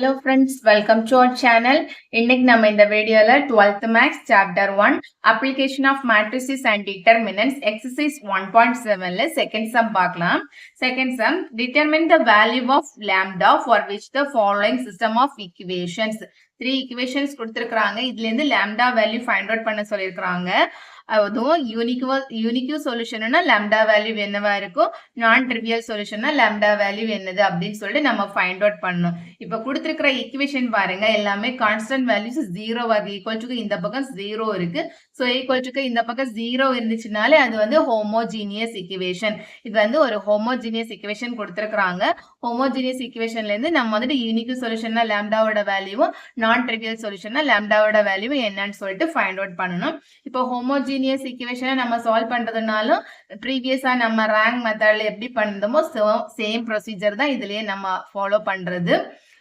Hello friends, welcome to our channel. இன்னைக்கு நம்ம இந்த வீடியோல 12th Maths Chapter 1 Application of Matrices and Determinants Exercise 1.7ல second sum பார்க்கலாம். Second sum, determine the value of lambda for which the following system of equations. 3 equations கொடுத்திருக்காங்க. இதுல இருந்து lambda value find out பண்ண சொல்லிருக்காங்க. அதுவும் யூனிக்யூ சொல்யூஷன்னா lambda வேல்யூ என்னவா இருக்கும், நான் ட்ரிவியல் சொல்யூஷன்னா lambda வேல்யூ என்னது அப்படின்னு சொல்லிட்டு நம்ம ஃபைண்ட் அவுட் பண்ணணும். இப்ப கொடுத்திருக்கிற ஈக்குவேஷன் பாருங்க, எல்லாமே கான்ஸ்டன்ட் வேல்யூஸ் 0 வருது. ஈக்குவல் டு இந்த பக்கம் 0 இருக்கு. சோ ஈக்குவல் டு இந்த பக்கம் 0 இருந்துச்சுனாலே அது வந்து ஹோமோஜீனியஸ் ஈக்குவேஷன். இது வந்து ஒரு ஹோமோஜீனியஸ் ஈக்குவேஷன் கொடுத்திருக்காங்க. ஹோமோஜீனியஸ் ஈக்குவேஷன்ல இருந்து நம்ம வந்து யூனிக்யூ சொல்யூஷன்னா லாம்டாவோட வேல்யூவும் நான் ட்ரிவியல் சொல்யூஷன்னா லாம்டாவோட வேல்யூ என்னன்னு சொல்லிட்டு ஃபைண்ட் அவுட் பண்ணணும். இப்போ ஹோமோஜீனியஸ் ஈக்குவேஷனை நம்ம சால்வ் பண்றதுனாலும் ப்ரீவியஸா நம்ம ரேங்க் மெத்தட்ல எப்படி பண்ணதோமோ சேம் ப்ரொசீஜர் தான் இதுலயே நம்ம ஃபாலோ பண்றது.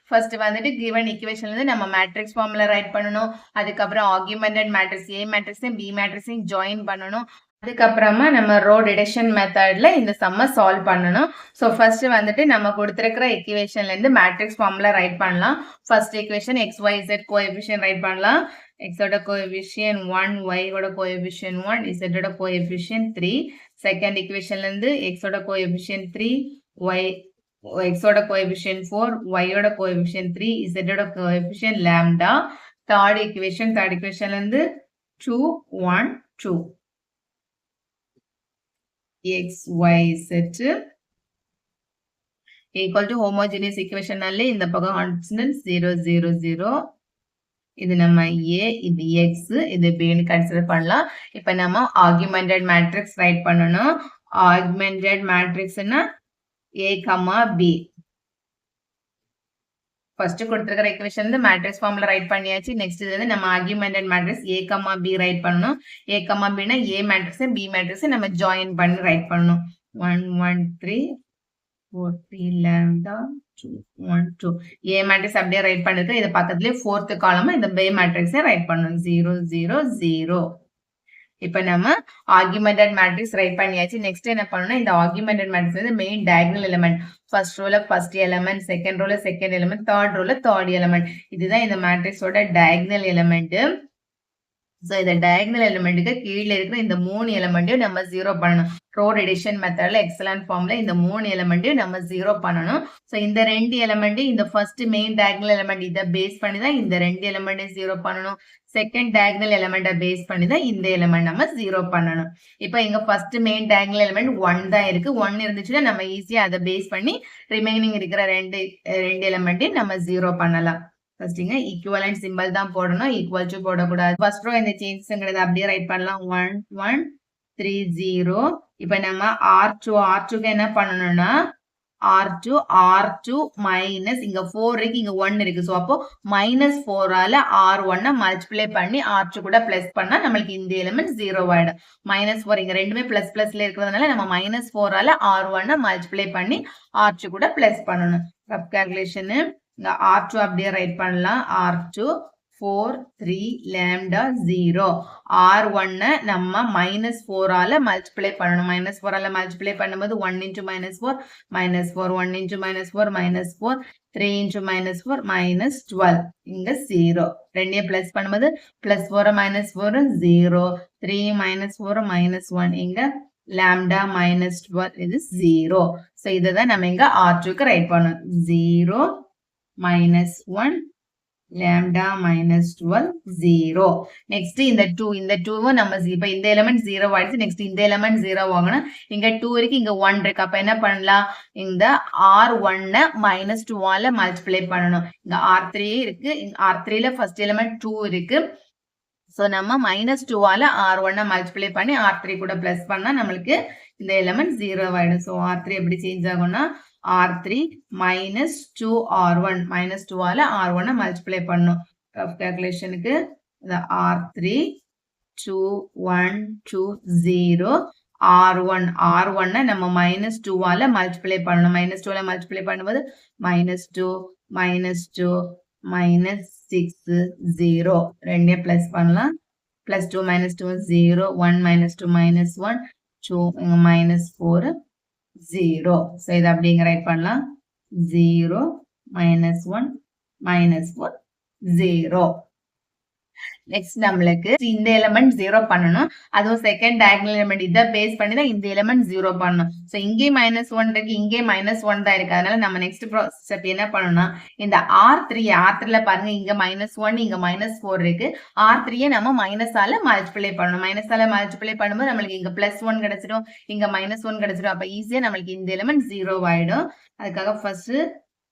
ஃபர்ஸ்ட் வந்துட்டு கிவன் ஈக்குவேஷன்ல இருந்து நம்ம மேட்ரிக்ஸ் ஃபார்முலா ரைட் பண்ணணும். அதுக்கப்புறம் ஆர்குமெண்டட் மேட்ரிக்ஸ் ஏ மேட்ரிக்ஸையும் பி மேட்ரிக்ஸையும் ஜாயின் பண்ணணும். அதுக்கப்புறமா நம்ம ரோ டிடக்ஷன் மெத்தட்ல இந்த சம்ம சால்வ் பண்ணணும். ஸோ ஃபர்ஸ்ட் வந்துட்டு நம்ம கொடுத்துருக்கிற ஈக்குவேஷன்ல இருந்து மேட்ரிக்ஸ் ஃபார்முலா ரைட் பண்ணலாம். First equation x y z coefficient write பண்ணலாம். எக்ஸோட கோஎஃபிஷியன்ட் 1, ஒய்யோட கோஎஃபிஷியன்ட் 1, இசட்டோட கோஎஃபிஷியன்ட் 3. செகண்ட் ஈக்குவேஷன்ல இருந்து எக்ஸோட கோஎஃபிஷியன்ட் 3, ஒய் எக்ஸோட கோஎஃபிஷியன்ட் 4, ஒய்யோட கோஎஃபிஷியன்ட் 3, இசட்டோட கோஎஃபிஷியன்ட் லாம்டா. தேர்ட் ஈக்குவேஷன்ல இருந்து 2, 1, 2 x y z equal to homogeneous equation நாலே இந்த பக்கம் constant 0 0 0. இது நம்ம a, இது x, இது b ன்னு கன்சிடர் பண்ணலாம். இப்போ நம்ம ஆர்குமெண்டட் மேட்ரிக்ஸ் ரைட் பண்ணனும். ஆர்குமெண்டட் மேட்ரிக்ஸ்னா a, b. ஃபர்ஸ்ட் கொடுத்திருக்கிற ஈக்குவேஷன் வந்து மேட்ரிக்ஸ் ஃபார்முலா ரைட் பண்ணியாச்சு. நெக்ஸ்ட் இது வந்து நம்ம augmented matrix a, b write பண்ணனும். a, b னா a மேட்ரிக்ஸ் b மேட்ரிக்ஸ் நம்ம ஜாயின் பண்ணி ரைட் பண்ணனும். 1 1 3 4 3 lambda 2 1 2. a மேட்ரிக்ஸ் அப்படியே ரைட் பண்ணிருக்கு. இது பக்கத்துலயே ஃபோர்த் காலமா இந்த b மேட்ரிக்ஸை ரைட் பண்ணனும். 0 0 0. இப்போ நம்ம ஆர்குமெண்டட் மேட்ரிக்ஸ் ரைட் பண்ணியாச்சு. நெக்ஸ்ட் என்ன பண்ணனும், இந்த ஆர்குமெண்டட் மேட்ரிக்ஸ் வந்து மெயின் டயகனல் எலிமெண்ட். ஃபர்ஸ்ட் ரோல ஃபர்ஸ்ட் எலிமெண்ட், செகண்ட் ரோல செகண்ட் எலிமெண்ட், தேர்ட் ரோல தேர்ட் எலிமெண்ட். இதுதான் இந்த மேட்ரிக்ஸோட டயகனல் எலிமெண்ட். சோ இந்த டயகனல் எலிமெண்ட்டுக்கு கீழே இருக்கிற இந்த 3 எலிமெண்ட்டையும் நம்ம 0 பண்ணணும். ரோ ரிடக்ஷன் மெத்தட்ல எக்ஸலன்ட் ஃபார்ம்ல இந்த 3 எலிமெண்ட்டையும் நம்ம 0 பண்ணணும். சோ இந்த 2 எலிமெண்ட்டையும் இந்த ஃபர்ஸ்ட் மெயின் டயகனல் எலிமெண்ட் இதை பேஸ் பண்ணி தான் இந்த 2 எலிமெண்ட்டையும் 0 பண்ணணும். செகண்ட் டயகனல் எலிமெண்ட்டை பேஸ் பண்ணி தான் இந்த எலிமெண்ட் நம்ம 0 பண்ணணும். இப்போ இங்க ஃபர்ஸ்ட் மெயின் டயகனல் எலிமெண்ட் 1 தான் இருக்கு. 1 இருந்துச்சுன்னா நம்ம ஈஸியா அதை பேஸ் பண்ணி ரிமைனிங் இருக்கிற ரெண்டு எலிமெண்ட்டையும் நம்ம 0 பண்ணலாம். ஃபர்ஸ்ட் இங்க ஈக்குவலன்ட் சிம்பல் தான் போடணும், ஈக்குவல் டு போடக்கூடாது. ஃபர்ஸ்ட் ரோ இந்த சேஞ்சஸ்ங்கிறத அப்படியே ரைட் பண்ணலாம். 1 1 3 0. இப்போ நம்ம R2க்கு என்ன பண்ணணும்னா R2 மைனஸ் இங்க 4 இருக்கு, இங்க 1 இருக்கு. சோ அப்போ -4ஆல R1 மல்டிப்ளை பண்ணி R2 கூட பிளஸ் பண்ணா நம்மளுக்கு இந்த எலிமெண்ட் 0 ஆயிடும். -4 இங்க ரெண்டுமே பிளஸ் பிளஸ்ல இருக்கிறதுனால நம்ம -4ஆல R1 மல்டிப்ளை பண்ணி R2 கூட பிளஸ் பண்ணணும். ரஃப் கால்குலேஷன் இங்க R2 அப்படியே ரைட் பண்ணலாம். R2 4 3 lambda 0. R1 நம்ம -4ஆல மல்டிப்ளை பண்ணணும். -4ஆல மல்டிப்ளை பண்ணும்போது 1 into -4 -4 1 into -4 -4 3 into -4 -12. இங்க 0. ரெண்டையும் பிளஸ் பண்ணும்போது +4 -4 0 3 -4 -1. இங்க lambda -12 இது 0. சோ இதுதான் நம்ம இங்க R2க்கு ரைட் பண்ணணும். 0 -1 lambda -12 0. நெக்ஸ்ட் இந்த 2 நம்ம இப்ப இந்த எலிமெண்ட் 0 ஆயிடுச்சு. நெக்ஸ்ட் இந்த எலிமெண்ட் 0 ஆகணும். இங்க 2 இருக்கு, இங்க 1 இருக்கு. அப்ப என்ன பண்ணலாம், இந்த R1 -2ஆல மல்டிப்ளை பண்ணணும். இங்க R3 இருக்கு, R3ல ஃபர்ஸ்ட் எலிமெண்ட் 2 இருக்கு. சோ நம்ம -2ஆல R1 மல்டிப்ளை பண்ணி R3 கூட பிளஸ் பண்ணா நம்மளுக்கு இந்த எலிமெண்ட் 0 ஆயிடும். சோ R3 எப்படி சேஞ்ச் ஆகும்னா R3 -2R1 -2ஆல R1 மல்டிப்ளை பண்ணும். ரஃப் கால்குலேஷனுக்கு இந்த R3 2 1 2 0 R1 நம்ம -2ஆல மல்டிப்ளை பண்ணணும். -2ஆல மல்டிப்ளை பண்ணும்போது -2 -2 -6 0. ரெண்டையும் பிளஸ் பண்ணலாம். +2 -2 0 1 -2 -1 2 -4 0. So இதை அப்படிங்க ரைட் பண்ணலாம். 0 -1 -4 0. நெக்ஸ்ட் நம்மளுக்கு இந்த எலிமெண்ட் 0 பண்ணணும். அதுவும் செகண்ட் டயகனல் எலிமெண்ட் இதை பேஸ் பண்ணி தான் இந்த எலிமெண்ட் 0 பண்ணணும். ஸோ இங்கே -1 இருக்கு, இங்கே -1 தான் இருக்கு. அதனால நம்ம நெக்ஸ்ட் ஸ்டெப் என்ன பண்ணணும்னா இந்த R3ல பாருங்க இங்க -1 இங்க -4 இருக்கு. R3யை நம்ம மைனஸால மல்டிப்ளை பண்ணணும். மைனஸால மல்டிப்ளை பண்ணும்போது நம்மளுக்கு இங்க +1 கிடைச்சிடும், இங்க -1 கிடைச்சிடும். அப்ப ஈஸியா நம்மளுக்கு இந்த எலிமெண்ட் 0 ஆயிடும். அதுக்காக ஃபர்ஸ்ட்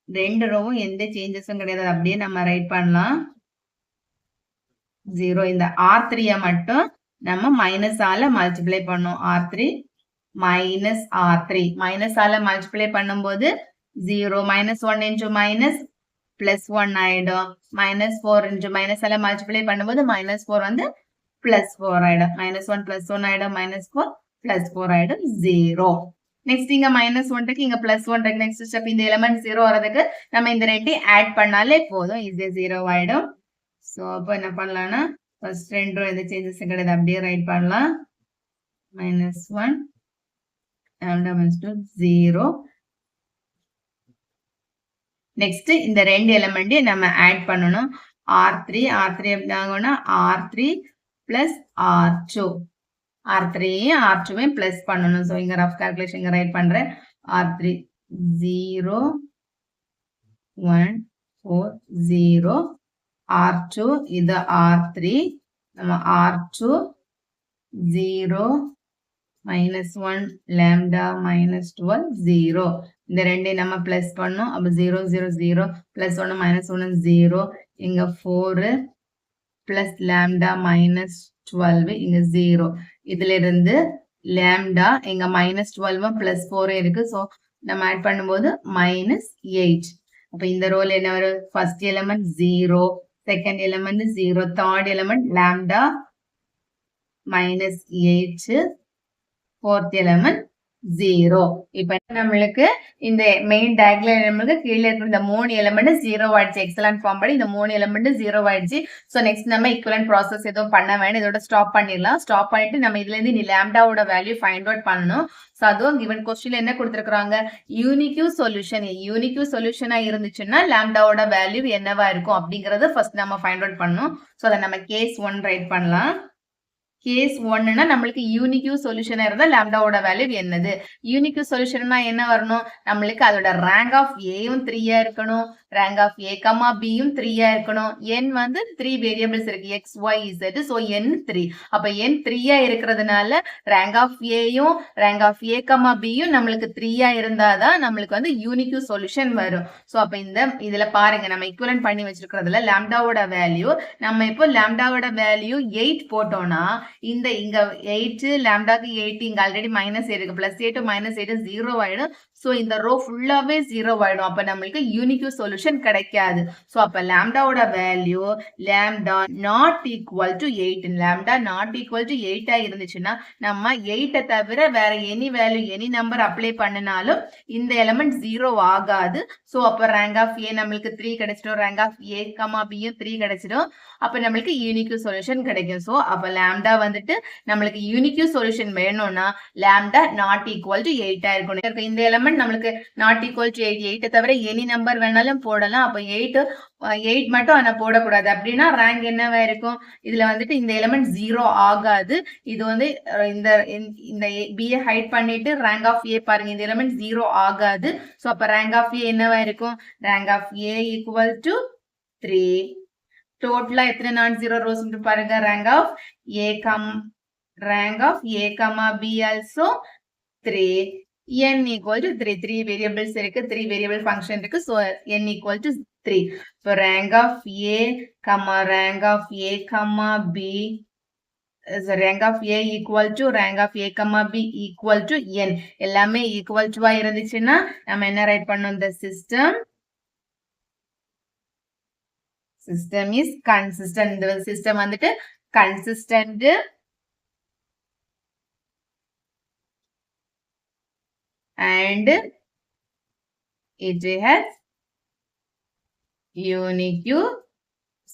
2 ரோவும் எந்த சேஞ்சஸும் கிடையாது, அப்படியே நம்ம ரைட் பண்ணலாம். 0. இந்த R3 மட்டும் நம்ம மைனஸால மல்டிப்ளை பண்ணோம். R3 மைனஸ் R3 மைனஸால மல்டிப்ளை பண்ணும்போது 0 -1 into minus +1 ஆயிடும். -4 into மைனஸால மல்டிப்ளை பண்ணும்போது -4 வந்து +4 ஆயிடும். -1 +1 ஆயிடும், -4 +4 ஆயிடும், 0. நெக்ஸ்ட் இங்க -1 இருக்கு, இங்க +1 இருக்கு. நெக்ஸ்ட் ஸ்டெப் இந்த எலிமெண்ட் 0 வரதுக்கு நம்ம இந்த ரெண்டையும் ஆட் பண்ணாலே போதும், ஈஸியா 0 ஆயிடும். ஸோ அப்போ என்ன பண்ணலாம்னா ஃபர்ஸ்ட் 2 எந்த சேஞ்சஸும் கிடையாது, அப்படியே ரைட் பண்ணலாம். -1 lambda -2 0. நெக்ஸ்ட் இந்த ரெண்டு எலிமெண்ட்டையும் நம்ம ஆட் பண்ணணும். R3 எப்படி ஆகும்னா R3 plus R2. R3யும் R2யும் பிளஸ் பண்ணணும். ஸோ இங்க ரஃப் கால்குலேஷன் இங்க ரைட் பண்றேன். R3 0 1 4 0. R2 இது R3, நம்ம R2 0 -1 lambda -12 0. இந்த ரெண்டையும் நம்ம பிளஸ் பண்ணோம். அப்ப 0 0 0 +1 -1 0. இங்க 4 plus lambda -12 இங்க 0. இதுல இருந்து lambda இங்க -12 +4 இருக்கு. ஸோ நம்ம ஆட் பண்ணும்போது -8. அப்ப இந்த ரோல என்ன வரும்? First element 0, second element 0, third element lambda -8, fourth element 0. இப்ப நம்மளுக்கு இந்த மெயின் டயகனல் எலிமெண்ட் கீழே இருக்கிற இந்த 3 எலிமெண்ட் 0 ஆயிடுச்சு. எக்ஸலன்ட் ஃபார்ம் படி இந்த 3 எலிமெண்ட் 0 ஆயிடுச்சு. சோ நெக்ஸ்ட் நம்ம ஈக்குவலன்ட் ப்ராசஸ் எதுவும் பண்ண வேண்டாம், இதோட ஸ்டாப் பண்ணிடலாம். ஸ்டாப் பண்ணிட்டு நம்ம இதுல இருந்து லாம்டாவோட வேல்யூ ஃபைண்ட் அவுட் பண்ணணும். சோ அதுவும் கிவன் क्वेश्चनல என்ன கொடுத்திருக்காங்க, யூனிக்யூ சொல்யூஷன். யூனிக்யூ சொல்யூஷனா இருந்துச்சுன்னா லாம்டாவோட வேல்யூ என்னவா இருக்கும் அப்படிங்கறது ஃபர்ஸ்ட் நம்ம ஃபைண்ட் அவுட் பண்ணணும். சோ அத நம்ம கேஸ் 1 ரைட் பண்ணலாம். கேஸ் 1னா நம்மளுக்கு யூனிக்யூ சொல்யூஷனா இருந்தா லாம்டாவோட வேல்யூ என்னது? யூனிக்யூ சொல்யூஷன்னா என்ன வரணும்? நம்மளுக்கு அதோட ரேங்க் ஆஃப் ஏயும் 3யா இருக்கணும், ரேங்க் ஆஃப் ஏ கமா பியும் 3யா இருக்கணும். n வந்து 3 வேரியபிள்ஸ் இருக்கு, x y z. So n 3. அப்ப n 3யா இருக்கிறதுனால ரேங்க் ஆஃப் ஏயும் ரேங்க் ஆஃப் ஏ கமா பியும் நம்மளுக்கு 3யா இருந்தாதான் நம்மளுக்கு வந்து யூனிக்யூ சொல்யூஷன் வரும். சோ அப்ப இந்த இதுல பாருங்க, நம்ம ஈக்குவலன்ட் பண்ணி வச்சிருக்கிறதுல லாம்டாவோட வேல்யூ, நம்ம இப்போ லாம்டாவோட வேல்யூ 8 போட்டோம்னா இந்த இங்க 8 லாம்டாக்கு 8 இங்க ஆல்ரெடி -8 இருக்கு, +8 -8 0 ஆயிடும். சோ இந்த ரோ ஃபுல்லாவே 0 ஆயிடும். அப்ப நம்மளுக்கு யூனிக்யூ சொல்யூஷன் கிடைக்காது. சோ அப்ப லாம்டாவோட value lambda not equal to 8. Lambda not equal to 8 ஆ இருந்துச்சுன்னா நம்ம 8 தவிர வேற any value any number apply பண்ணினாலும் இந்த எலிமெண்ட் 0 ஆகாது. சோ அப்ப ரேங்க் ஆஃப் ஏ நம்மளுக்கு 3 கிடைச்சிடும், ரேங்க் ஆஃப் ஏ கமா பியும் 3 கிடைச்சிடும். அப்ப நம்மளுக்கு யூனிக்யூ சொல்யூஷன் கிடைக்கும். சோ அப்ப லாம்டா வந்துட்டு நம்மளுக்கு யூனிக்யூ சொல்யூஷன் வேணும்னா லாம்டா நாட் ஈக்குவல் டு 8 ஆ இருக்கணும். இந்த எலிமெண்ட் நம்மளுக்கு நாட் ஈக்குவல் டு 8, 8 தவிர எனி நம்பர் வேணாலும் போடலாம். அப்ப 8 மட்டும் ஆனா போடக்கூடாது. அப்படின்னா ரேங்க் என்னவா இருக்கும்? இதுல வந்துட்டு இந்த எலிமெண்ட் 0 ஆகாது. இது வந்து இந்த b ஹைட் பண்ணிட்டு ரேங்க் ஆஃப் ஏ பாருங்க, இந்த எலிமெண்ட் 0 ஆகாது. சோ அப்ப ரேங்க் ஆஃப் ஏ என்னவா இருக்கும்? Rank of A equal to 3. டோட்டலா எத்தனை நான் 0 ரோஸ் பாருங்க, rank of A comma B also 3. n equal to 3. 3 variables இருக்கு, 3 variable function இருக்கு. So n equal to 3. So rank of a comma rank of a comma b is rank of a equal to rank of a comma b equal to n. எல்லாமே equal to ஆ இருந்துச்சுன்னா நம்ம என்ன right பண்ணோம்? இந்த system is consistent. இந்த system வந்துட்டு consistent and it has unique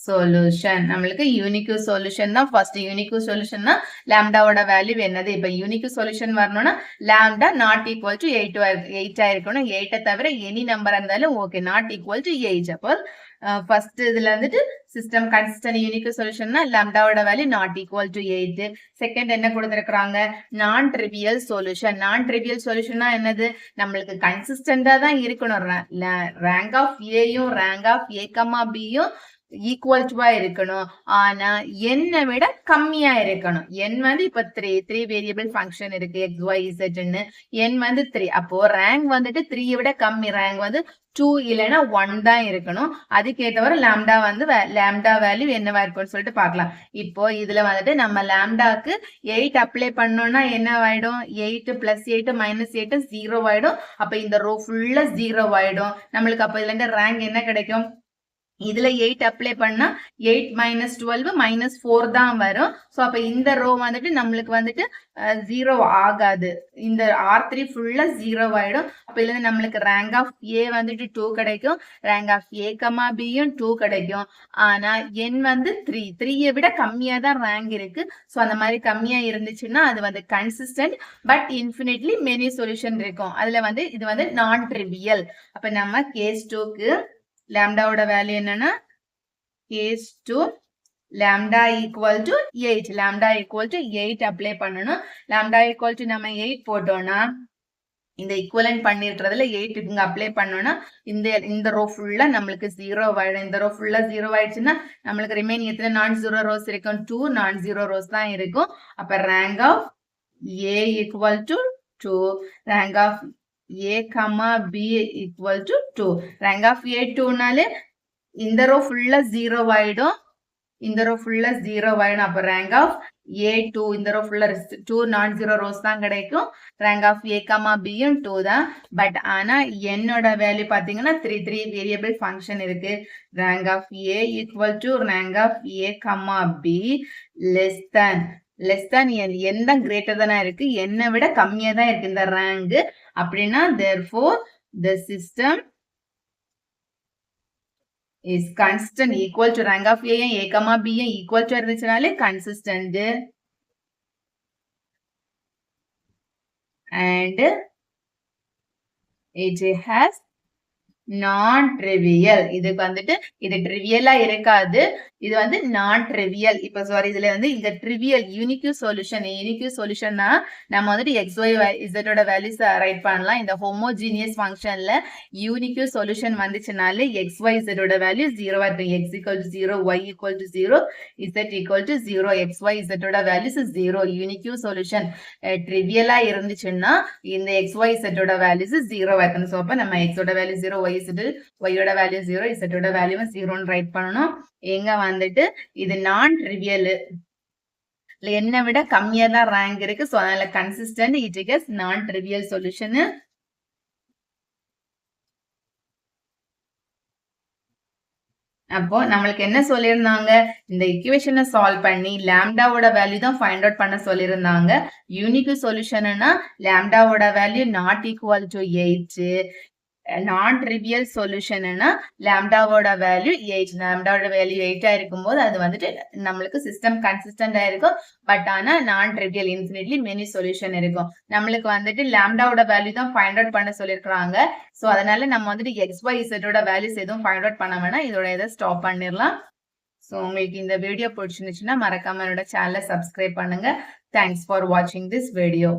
solution. நம்மளுக்கு unique solution தான் ஃபர்ஸ்ட். யூனிக் சொல்யூஷன்னா லாம்டாவோட வேல்யூ என்னது? இப்ப யூனிக் சொல்யூஷன் வரணும்னா லாம்டா நாட் ஈக்குவல் டு 8 ஆயிருக்கணும். 8 தவிர எனி நம்பர் இருந்தாலும் ஓகே, நாட் ஈக்குவல் டு 8. அப்போ ஃபர்ஸ்ட் இதுல வந்துட்டு சிஸ்டம் கன்சிஸ்டன்ட் யூனிக் சொல்யூஷன்னா லாம்டாவோட value not equal to 8. Second என்ன கொடுத்திருக்காங்க? Non trivial solution. Non trivial சொல்யூஷன்னா என்னது? நம்மளுக்கு கன்சிஸ்டண்டா தான் இருக்கணும். ரேங்க் ஆஃப் ஏயும் ரேங்க் ஆஃப் ஏ கமா பியும் ஈக்குவல் டுவா இருக்கணும். ஆனா என்னை விட கம்மியா இருக்கணும். என் வந்து இப்ப 3 வேரியபிள் ஃபங்க்ஷன் இருக்கு எக்ஸ் ஒய் இசட்னு. என் வந்து 3. அப்போ ரேங்க் வந்துட்டு 3 விட கம்மி. ரேங்க் வந்து 2 இல்லைன்னா 1 தான் இருக்கணும். அதுக்கேற்றவரை லாம்டா வந்து லாம்டா வேல்யூ என்னவா இருக்கும்னு சொல்லிட்டு பார்க்கலாம். இப்போ இதுல வந்துட்டு நம்ம லாம்டாக்கு 8 அப்ளை பண்ணோம்னா என்ன ஆயிடும்? 8 பிளஸ் 8 மைனஸ் 8 0 ஆயிடும். அப்ப இந்த ரோ ஃபுல்லா 0 ஆயிடும். நம்மளுக்கு அப்ப இதுல இருந்து ரேங்க் என்ன கிடைக்கும்? இதுல 8 அப்ளை பண்ணா 8 மைனஸ் 12 மைனஸ் 4 தான் வரும். சோ அப்ப இந்த ரோ வந்துட்டு நம்மளுக்கு வந்துட்டு 0 ஆகாது. இந்த R3 ஃபுல்லா 0 ஆயிடும். அப்ப இதுல நம்மளுக்கு ரேங்க் ஆஃப் ஏ வந்துட்டு 2 கிடைக்கும். ரேங்க் ஆஃப் ஏ கமா பியும் 2 கிடைக்கும். ஆனா என் வந்து 3 விட கம்மியா தான் ரேங்க் இருக்கு. சோ அந்த மாதிரி கம்மியா இருந்துச்சுன்னா அது வந்து consistent but infinitely many solution இருக்கும். அதுல வந்து இது வந்து நான் ட்ரிவியல். அப்ப நம்ம கேஸ் 2க்கு லாம்டாவோட வேல்யூ என்னன்னா case 2 lambda equal to 8. Lambda equal to 8 apply பண்ணணும். லாம்டா ஈக்குவல் டு நம்ம 8 போட்டோம்னா இந்த ஈக்குவலன்ட் பண்ணிருக்கிறதுல 8 இங்க அப்ளை பண்ணோம்னா இந்த ரோ ஃபுல்லா நம்மளுக்கு 0 ஆயிடும். இந்த ரோ ஃபுல்லா 0 ஆயிடுச்சுன்னா நம்மளுக்கு ரிமைனிங் எத்தனை நான் 0 ரோஸ் இருக்கும்? 2 நான் 0 ரோஸ் தான் இருக்கும். அப்ப rank of A equal to 2. ரேங்க் ஆஃப் A, B equal to 2. Rank of A 2நாலே இந்த ரோ ஃபுல்லா 0 ஆயிடும். இந்த ரோ ஃபுல்லா 0 ஆயிடும். அப்ப rank of A2 இந்த ரோ ஃபுல்லா 2 நான் 0 ரோஸ் தான் கிடைக்கும். rank of A, B யும் 2 தான். பட் ஆனா என்னோட வேல்யூ பாத்தீங்கன்னா 3 வேரியபிள் ஃபங்க்ஷன் இருக்கு. rank of A equal to rank of A, B less than n தான் கிரேட்டர் தானா இருக்கு. என்னை விட கம்மியா தான் இருக்கு இந்த ரேங்க். அப்படின்னா therefore the system is consistent equal to rank of A A, B equal to இருந்துச்சுனாலே consistent and it has நான் ட்ரிவியல். இதுக்கு வந்துட்டு இது ட்ரிவியலா இருக்காது. இது வந்து நான் ட்ரிவியல். இப்ப சாரி இதுல வந்து இங்க ட்ரிவியல் யூனிக் சொல்யூஷன். யூனிக் சொல்யூஷன்னா நம்ம வந்துட்டு எக்ஸ் ஒய் இசட்டோட வேல்யூஸ் ரைட் பண்ணலாம். இந்த ஹோமோஜீனியஸ் ஃபங்க்ஷன்ல யூனிக் சொல்யூஷன் வந்துச்சுனாலே எக்ஸ் ஒய் இசட்டோட வேல்யூ 0 இருக்கும். X equal to 0, Y equal to 0, Z equal to 0. X Y இசட்டோட வேல்யூஸ் 0. யூனிக் சொல்யூஷன் ட்ரிவியலா இருந்துச்சுன்னா இந்த எக்ஸ் ஒய் இசட்டோட வேல்யூஸ் 0 இருக்கணும். ஸோ அப்ப நம்ம எக்ஸோட வேல்யூ 0, ஒய் யோட வேல்யூ 0, இசட்டோட வேல்யூ 0 ரைட் பண்ணணும். எங்க வந்துட்டு இது நான் ட்ரிவியல். என்னை விட கம்மியா தான் ரேங்க் இருக்கு. சோ அதனால consistent it is non trivial solution. அப்போ நம்மளுக்கு என்ன சொல்லியிருந்தாங்க? இந்த ஈக்குவேஷனை சால்வ் பண்ணி லாம்டாவோட வேல்யூ தான் ஃபைண்ட் அவுட் பண்ண சொல்லியிருந்தாங்க. யூனிக் சொல்யூஷன்னா லாம்டாவோட value not equal to 8. Non trivial சொல்யூஷன்னா லாம்டாவோட வேல்யூ 8. லாம்டாவோட வேல்யூ 8 இருக்கும்போது அது வந்துட்டு நம்மளுக்கு சிஸ்டம் கன்சிஸ்டன்டா இருக்கும். பட் ஆனா நான் ட்ரிவியல் இன்ஃபினிட்லி மெனி சொல்யூஷன் இருக்கும். நம்மளுக்கு வந்துட்டு லாம்டாவோட வேல்யூ தான் ஃபைண்ட் அவுட் பண்ண சொல்லியிருக்காங்க. சோ அதனால நம்ம வந்துட்டு எக்ஸ் ஒய் இசட்டோட வேல்யூஸ் எதுவும் ஃபைண்ட் அவுட் பண்ண வேணாம். இதோட இதை ஸ்டாப் பண்ணிடலாம். ஸோ உங்களுக்கு இந்த வீடியோ பிடிச்சிருந்துச்சுன்னா மறக்காம என்னோட சேனலை சப்ஸ்கிரைப் பண்ணுங்க. தேங்க்ஸ் ஃபார் வாட்சிங் திஸ் வீடியோ.